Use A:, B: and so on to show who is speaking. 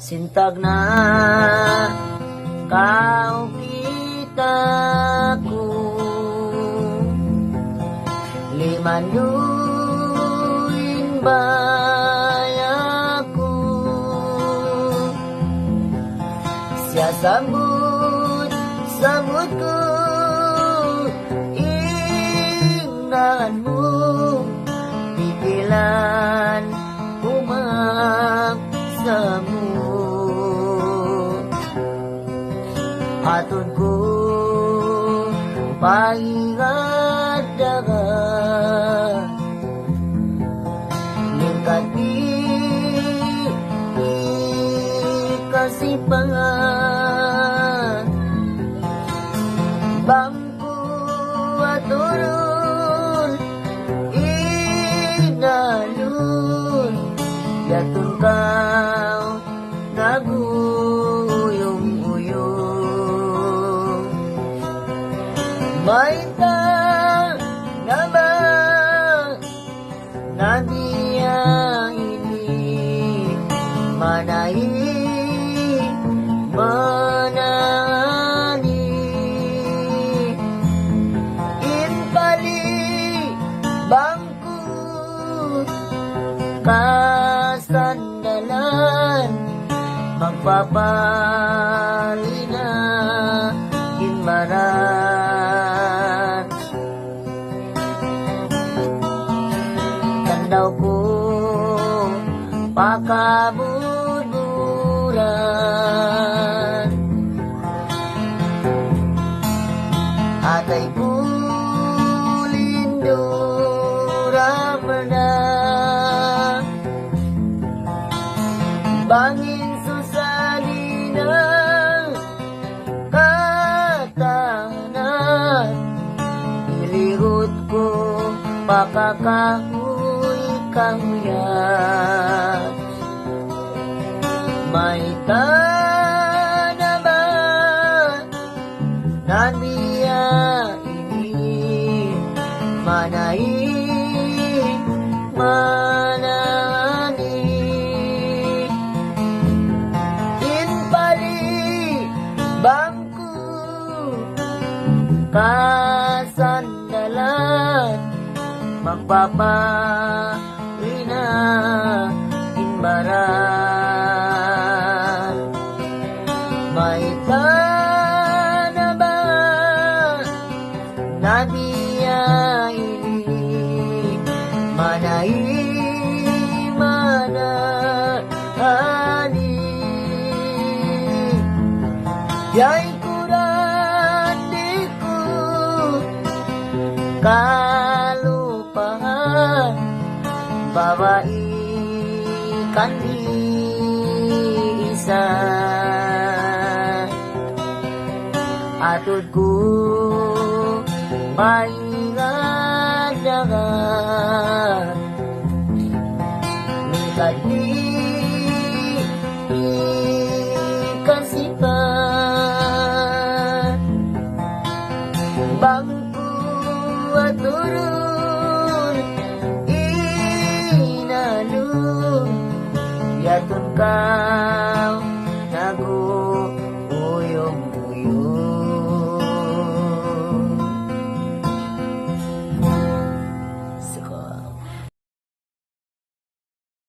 A: Sintag na kau kita ko limanduin bayaku siya sambut ko ingahanmu pipilan umaksamu atun ko paingat dagat lingkat di kasipangan bangku aturun inalun yatun kau naguyong-uyong maita na ba nabiya ini manai manani inpali bangku kasandalan magpapalina inmaran tandaw ko pakabuduran atay pulindura bangin susalina katahanan ilihut ko pakakahuy kahuyat may tanaman naniya ini manai manani inpali bangku kasandalan magpapalina inbaran may tanaman nabiya ini manai manani yay kurang diku kalupahan bawa ikan di isa atutku maingat dagat mingkat di kasipan bangku aturun inalun yatun ka